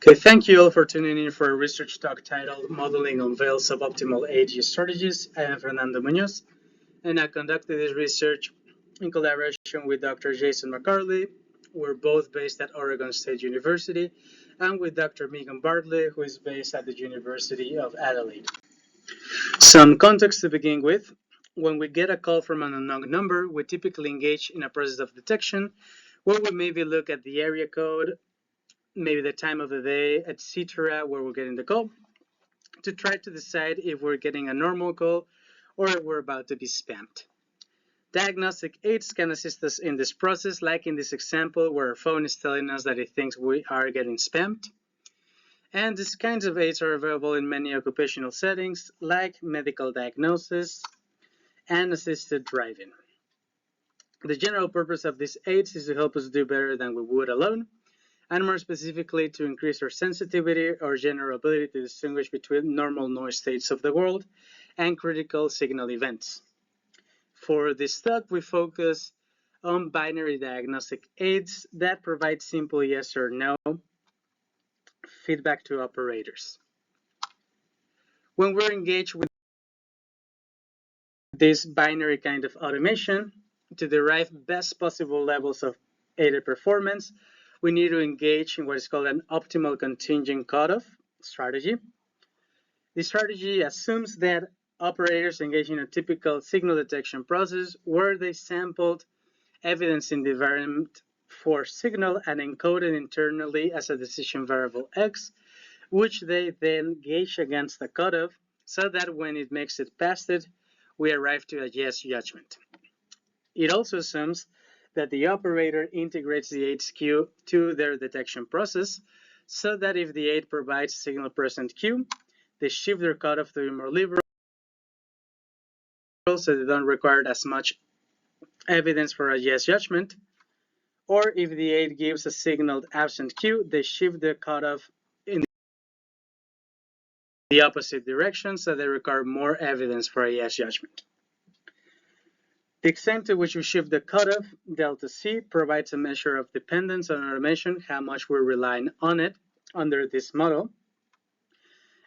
Okay, thank you all for tuning in for a research talk titled Modeling Unveils Suboptimal AG Strategies. I am Fernando Munoz, and I conducted this research in collaboration with Dr. Jason McCarley. We're both based at Oregon State University, and with Dr. Megan Bartley, who is based at the University of Adelaide. Some context to begin with. When we get a call from an unknown number, we typically engage in a process of detection where we maybe look at the area code, maybe the time of the day, etc., where we're getting the call, to try to decide if we're getting a normal call or if we're about to be spammed. Diagnostic aids can assist us in this process, like in this example where our phone is telling us that it thinks we are getting spammed. And these kinds of aids are available in many occupational settings, like medical diagnosis and assisted driving. The general purpose of these aids is to help us do better than we would alone, and more specifically to increase our sensitivity or general ability to distinguish between normal noise states of the world and critical signal events. For this talk, we focus on binary diagnostic aids that provide simple yes or no feedback to operators. When we're engaged with this binary kind of automation, to derive best possible levels of aided performance, we need to engage in what is called an optimal contingent cutoff strategy. This strategy assumes that operators engage in a typical signal detection process where they sampled evidence in the environment for signal and encoded internally as a decision variable X, which they then gauge against the cutoff so that when it makes it past it, we arrive to a yes judgment. It also assumes that the operator integrates the aid's cue to their detection process so that if the aid provides signal present cue, they shift their cutoff to be more liberal so they don't require as much evidence for a yes judgment. Or if the aid gives a signaled absent cue, they shift the cutoff in the opposite direction so they require more evidence for a yes judgment. The extent to which we shift the cutoff, delta C, provides a measure of dependence on automation, how much we're relying on it under this model.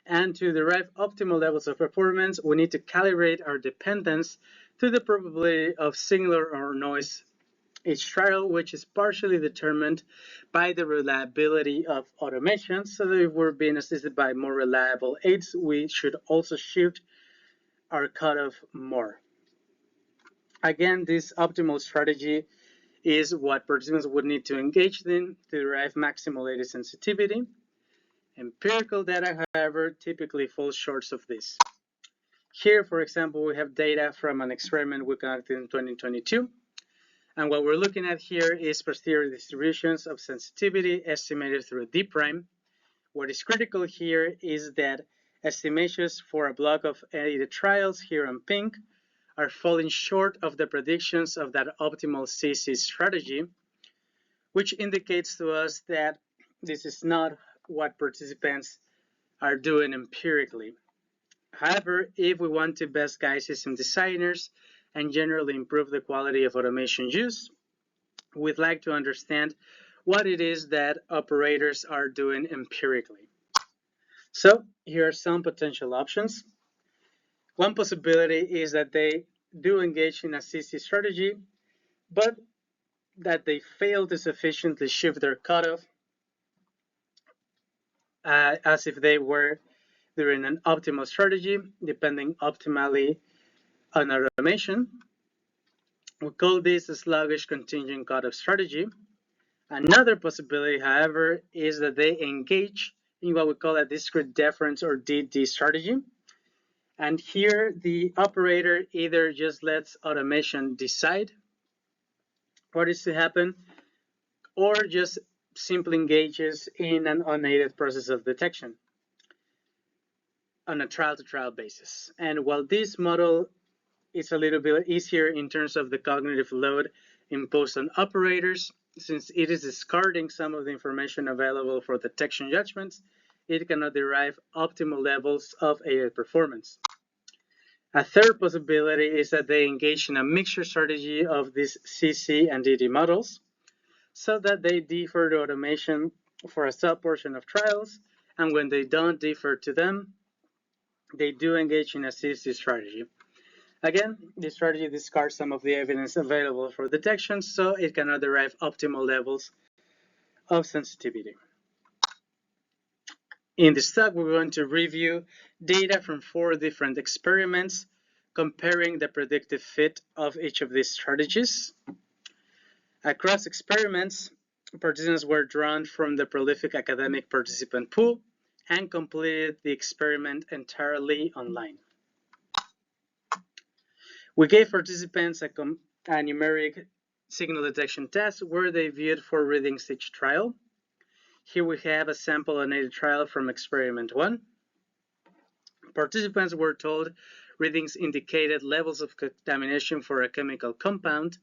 And to derive optimal levels of performance, we need to calibrate our dependence to the probability of signal or noise each trial, which is partially determined by the reliability of automation. So that if we're being assisted by more reliable aids, we should also shift our cutoff more. Again, this optimal strategy is what participants would need to engage in to derive maximal aided sensitivity. Empirical data, however, typically falls short of this. Here, for example, we have data from an experiment we conducted in 2022. And what we're looking at here is posterior distributions of sensitivity estimated through D prime. What is critical here is that estimations for a block of aided trials here in pink are falling short of the predictions of that optimal CC strategy, which indicates to us that this is not what participants are doing empirically. However, if we want to best guide system designers and generally improve the quality of automation use, we'd like to understand what it is that operators are doing empirically. So here are some potential options. One possibility is that they do engage in a CC strategy, but that they fail to sufficiently shift their cutoff as if they were during an optimal strategy, depending optimally on automation. We call this a sluggish contingent cutoff strategy. Another possibility, however, is that they engage in what we call a discrete deference or DD strategy. And here the operator either just lets automation decide what is to happen or just simply engages in an unaided process of detection on a trial-to-trial basis. And while this model is a little bit easier in terms of the cognitive load imposed on operators, since it is discarding some of the information available for detection judgments, it cannot derive optimal levels of aided performance. A third possibility is that they engage in a mixture strategy of these CC and DD models, so that they defer to automation for a subportion of trials, and when they don't differ to them, they do engage in a CC strategy. Again, this strategy discards some of the evidence available for detection, so it cannot derive optimal levels of sensitivity. In this talk, we're going to review data from 4 different experiments comparing the predictive fit of each of these strategies. Across experiments, participants were drawn from the prolific academic participant pool and completed the experiment entirely online. We gave participants a numeric signal detection test where they viewed 4 readings each trial. Here we have a sample unaided trial from experiment 1. Participants were told readings indicated levels of contamination for a chemical compound,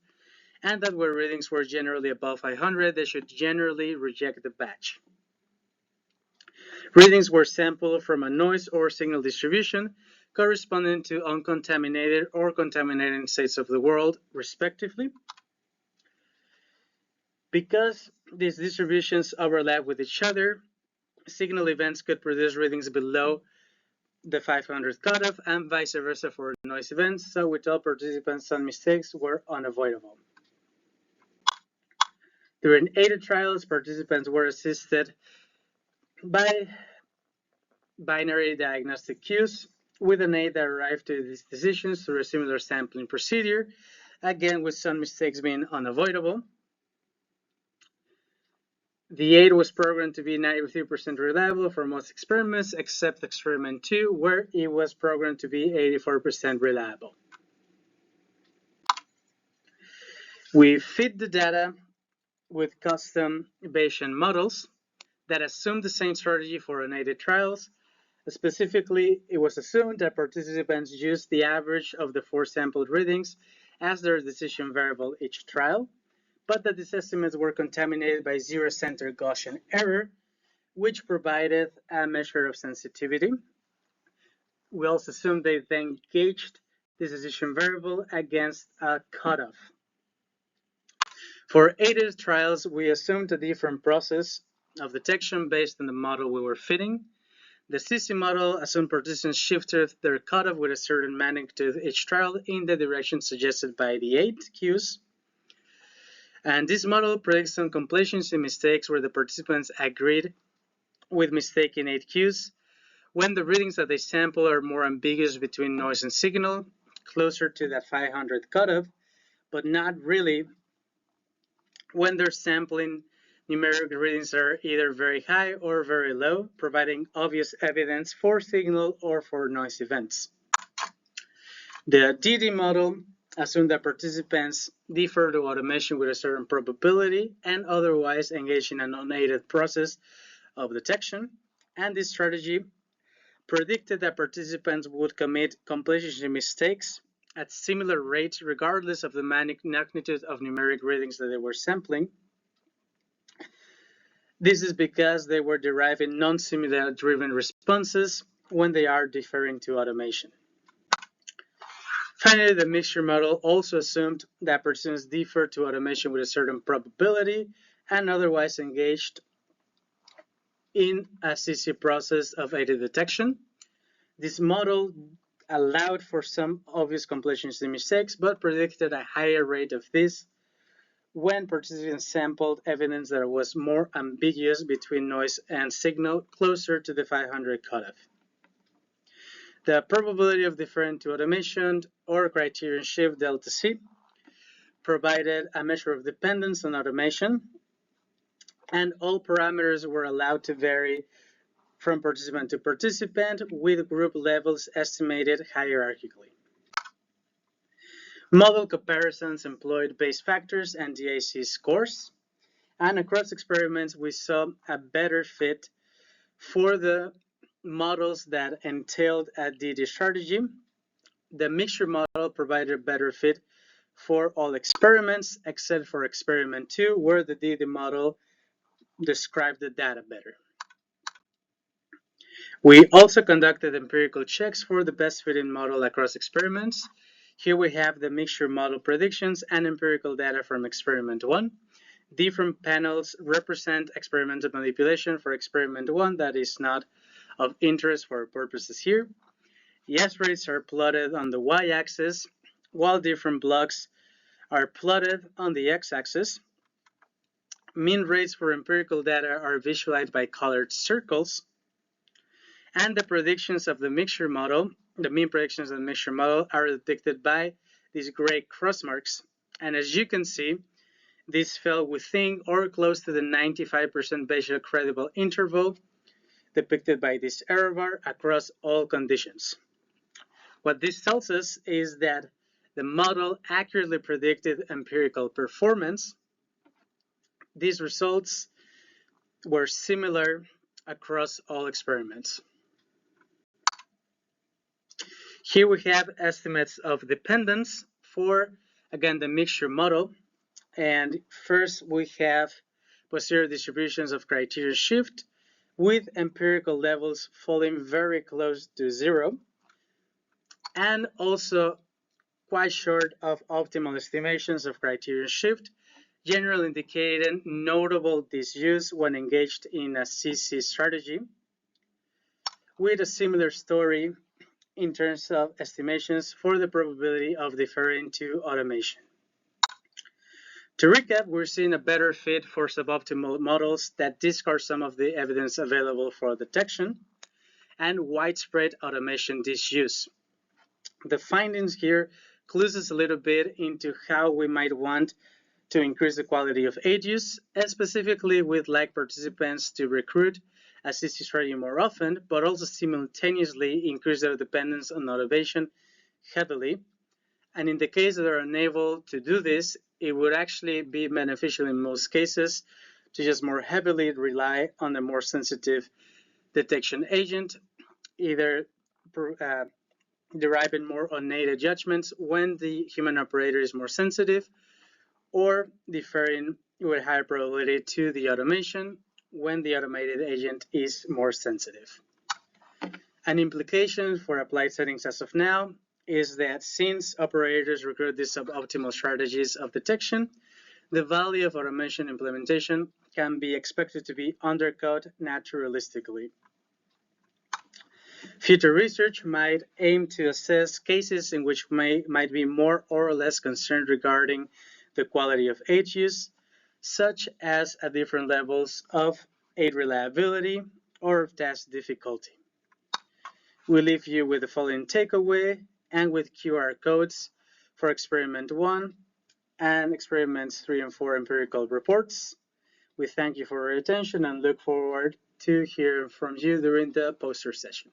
and that where readings were generally above 500, they should generally reject the batch. Readings were sampled from a noise or signal distribution corresponding to uncontaminated or contaminated states of the world, respectively. Because these distributions overlap with each other, signal events could produce readings below the 500 cutoff and vice versa for noise events, so we told participants some mistakes were unavoidable. During aided trials, participants were assisted by binary diagnostic cues with an aid that arrived to these decisions through a similar sampling procedure, again with some mistakes being unavoidable. The aid was programmed to be 93% reliable for most experiments except experiment 2, where it was programmed to be 84% reliable. We fit the data with custom Bayesian models that assume the same strategy for unaided trials. Specifically, it was assumed that participants used the average of the 4 sampled readings as their decision variable each trial, but that these estimates were contaminated by zero-center Gaussian error, which provided a measure of sensitivity. We also assumed they then gauged this decision variable against a cutoff. For aided trials, we assumed a different process of detection based on the model we were fitting. The CC model assumed participants shifted their cutoff with a certain magnitude each trial in the direction suggested by the 8 cues. And this model predicts some complacency mistakes where the participants agreed with mistaken 8 cues when the readings that they sample are more ambiguous between noise and signal, closer to that 500 cutoff, but not really when they're sampling numeric readings are either very high or very low, providing obvious evidence for signal or for noise events. The DD model assumed that participants defer to automation with a certain probability and otherwise engage in an unaided process of detection, and this strategy predicted that participants would commit complacency mistakes at similar rates regardless of the magnitude of numeric readings that they were sampling. This is because they were deriving non-similar driven responses when they are deferring to automation. Finally, the mixture model also assumed that participants defer to automation with a certain probability and otherwise engaged in a CC process of aided detection. This model allowed for some obvious complacency mistakes, but predicted a higher rate of this when participants sampled evidence that was more ambiguous between noise and signal closer to the 500 cutoff. The probability of deferring to automation or criterion shift delta C provided a measure of dependence on automation, and all parameters were allowed to vary from participant to participant with group levels estimated hierarchically. Model comparisons employed base factors and DAC scores, and across experiments we saw a better fit for the models that entailed a DD strategy. The mixture model provided a better fit for all experiments except for experiment 2, where the DD model described the data better. We also conducted empirical checks for the best fitting model across experiments. Here we have the mixture model predictions and empirical data from experiment 1. Different panels represent experimental manipulation for experiment 1 that is not of interest for our purposes here. Yes rates are plotted on the y-axis, while different blocks are plotted on the x-axis. Mean rates for empirical data are visualized by colored circles, and the predictions of the mixture model, the mean predictions of the mixture model, are depicted by these gray cross marks. And as you can see, this fell within or close to the 95% Bayesian credible interval depicted by this error bar across all conditions. What this tells us is that the model accurately predicted empirical performance. These results were similar across all experiments. Here we have estimates of dependence for, again, the mixture model. And first we have posterior distributions of criteria shift with empirical levels falling very close to 0, and also quite short of optimal estimations of criteria shift, generally indicating notable disuse when engaged in a CC strategy, with a similar story in terms of estimations for the probability of deferring to automation. To recap, we're seeing a better fit for suboptimal models that discard some of the evidence available for detection and widespread automation disuse. The findings here clues us a little bit into how we might want to increase the quality of aid use, and specifically with like participants to recruit a CC strategy more often, but also simultaneously increase their dependence on automation heavily. And in the case that they're unable to do this, it would actually be beneficial in most cases to just more heavily rely on a more sensitive detection agent, either deriving more unaided judgments when the human operator is more sensitive, or deferring with higher probability to the automation when the automated agent is more sensitive. An implication for applied settings as of now is that since operators recruit these suboptimal strategies of detection, the value of automation implementation can be expected to be undercut naturalistically. Future research might aim to assess cases in which might be more or less concerned regarding the quality of aid use, such as at different levels of aid reliability or task difficulty. We leave you with the following takeaway and with QR codes for experiment 1 and experiments 3 and 4 empirical reports. We thank you for your attention and look forward to hearing from you during the poster session.